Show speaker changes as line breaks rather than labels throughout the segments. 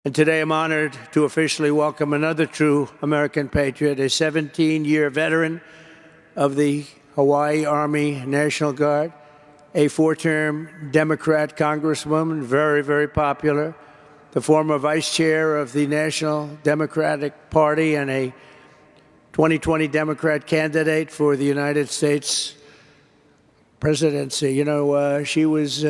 And today I'm honored to officially welcome another true American patriot, a 17-year veteran of the Hawaii Army National Guard, a 4-term Democrat congresswoman, very, very popular, the former vice chair of the National Democratic Party and a 2020 Democrat candidate for the United States presidency. You know, she was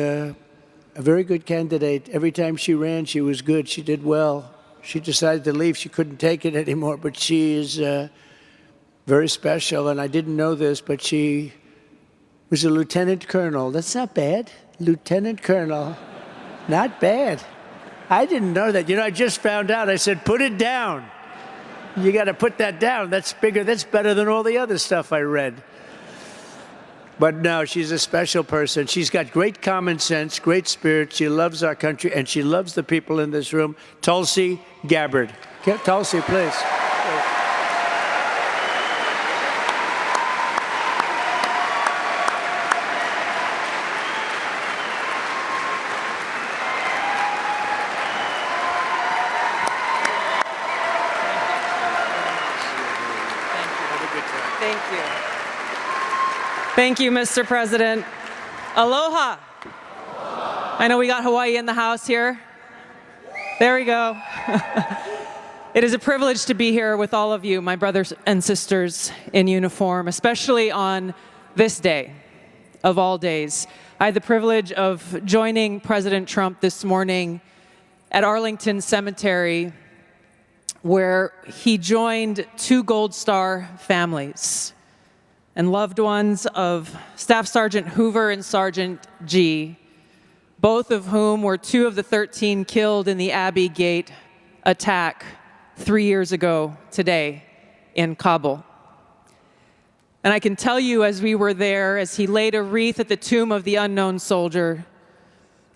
a very good candidate. Every time she ran, she was good. She did well. She decided to leave. She couldn't take it anymore, but she is very special. And I didn't know this, but she was a lieutenant colonel. That's not bad. Lieutenant colonel. Not bad. I didn't know that. You know, I just found out. I said, put it down. You got to put that down. That's bigger. That's better than all the other stuff I read. But no, she's a special person. She's got great common sense, great spirit. She loves our country, and she loves the people in this room. Tulsi Gabbard. Tulsi, please.
Thank you. Thank you, Mr. President. Aloha. I know we got Hawaii in the house here. There we go. It is a privilege to be here with all of you, my brothers and sisters in uniform, especially on this day of all days. I had the privilege of joining President Trump this morning at Arlington Cemetery, where he joined 2 Gold Star families and loved ones of Staff Sergeant Hoover and Sergeant G, both of whom were 2 of the 13 killed in the Abbey Gate attack 3 years ago today in Kabul. And I can tell you, as we were there, as he laid a wreath at the tomb of the unknown soldier,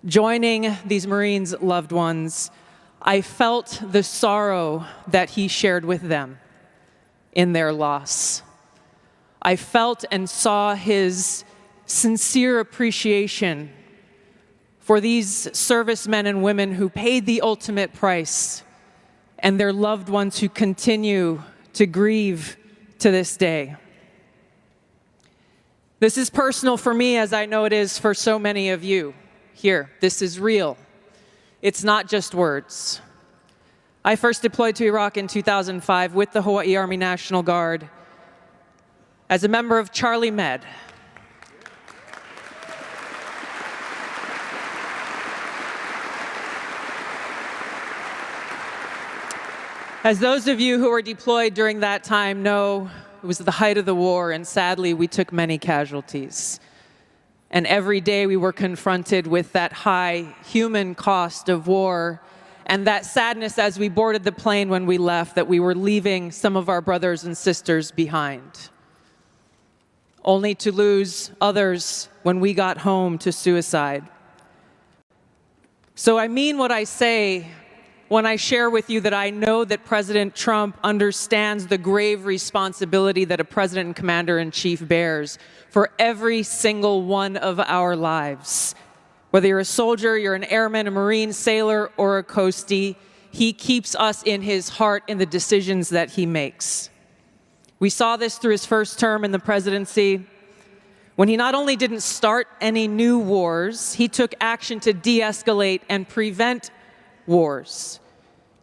joining these Marines' loved ones, I felt the sorrow that he shared with them in their loss. I felt and saw his sincere appreciation for these servicemen and women who paid the ultimate price and their loved ones who continue to grieve to this day. This is personal for me, as I know it is for so many of you here. This is real. It's not just words. I first deployed to Iraq in 2005 with the Hawaii Army National Guard as a member of Charlie Med. As those of you who were deployed during that time know, it was the height of the war, and sadly, we took many casualties. And every day we were confronted with that high human cost of war and that sadness as we boarded the plane when we left, that we were leaving some of our brothers and sisters behind, only to lose others when we got home to suicide. So I mean what I say when I share with you that I know that President Trump understands the grave responsibility that a president and commander-in-chief bears for every single one of our lives. Whether you're a soldier, you're an airman, a Marine, sailor, or a coastie, he keeps us in his heart in the decisions that he makes. We saw this through his first term in the presidency, when he not only didn't start any new wars, he took action to de-escalate and prevent wars.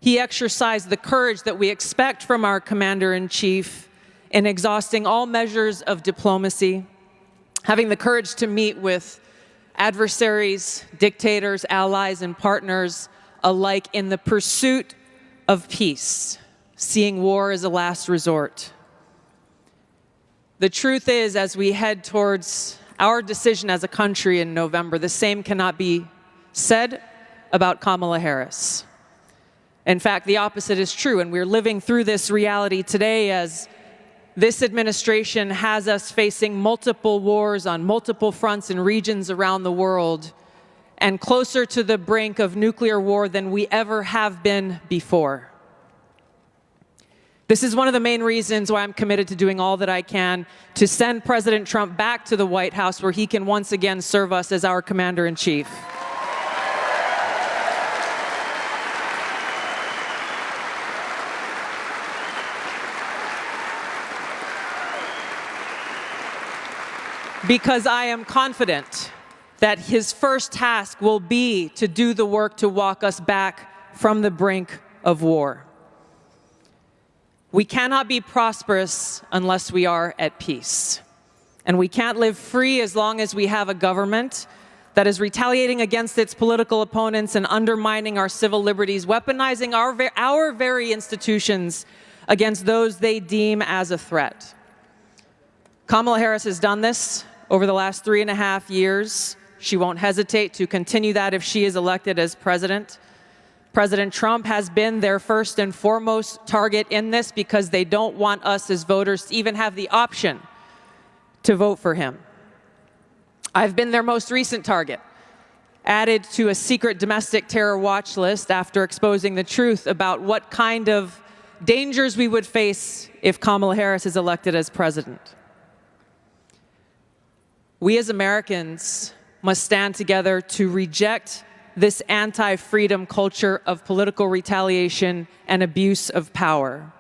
He exercised the courage that we expect from our commander-in-chief in exhausting all measures of diplomacy, having the courage to meet with adversaries, dictators, allies, and partners alike in the pursuit of peace, seeing war as a last resort. The truth is, as we head towards our decision as a country in November, the same cannot be said about Kamala Harris. In fact, the opposite is true, and we're living through this reality today as this administration has us facing multiple wars on multiple fronts and regions around the world, and closer to the brink of nuclear war than we ever have been before. This is one of the main reasons why I'm committed to doing all that I can to send President Trump back to the White House, where he can once again serve us as our commander-in-chief. because I am confident that his first task will be to do the work to walk us back from the brink of war. We cannot be prosperous unless we are at peace. And we can't live free as long as we have a government that is retaliating against its political opponents and undermining our civil liberties, weaponizing our very institutions against those they deem as a threat. Kamala Harris has done this over the last 3.5 years. She won't hesitate to continue that if she is elected as president. President Trump has been their first and foremost target in this because they don't want us as voters to even have the option to vote for him. I've been their most recent target, added to a secret domestic terror watch list after exposing the truth about what kind of dangers we would face if Kamala Harris is elected as president. We as Americans must stand together to reject this anti-freedom culture of political retaliation and abuse of power.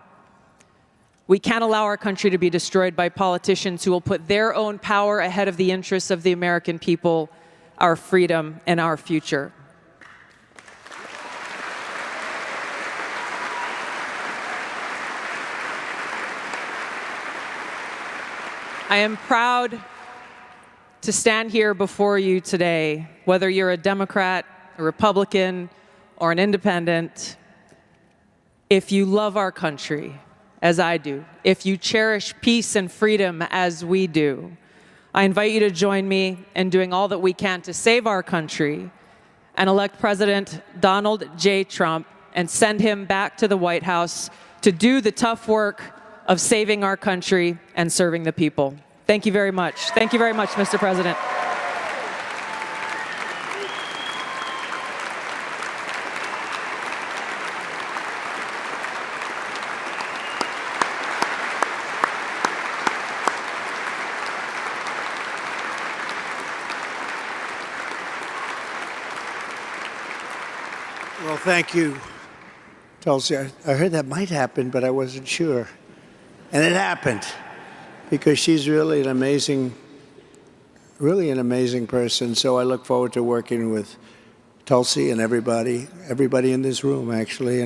We can't allow our country to be destroyed by politicians who will put their own power ahead of the interests of the American people, our freedom, and our future. I am proud to stand here before you today, whether you're a Democrat, a Republican, or an independent. If you love our country, as I do, if you cherish peace and freedom as we do, I invite you to join me in doing all that we can to save our country and elect President Donald J. Trump and send him back to the White House to do the tough work of saving our country and serving the people. Thank you very much. Thank you very much, Mr. President.
Well, thank you, Tulsi. I heard that might happen, but I wasn't sure. And it happened, because she's really an amazing person. So I look forward to working with Tulsi and everybody in this room, actually.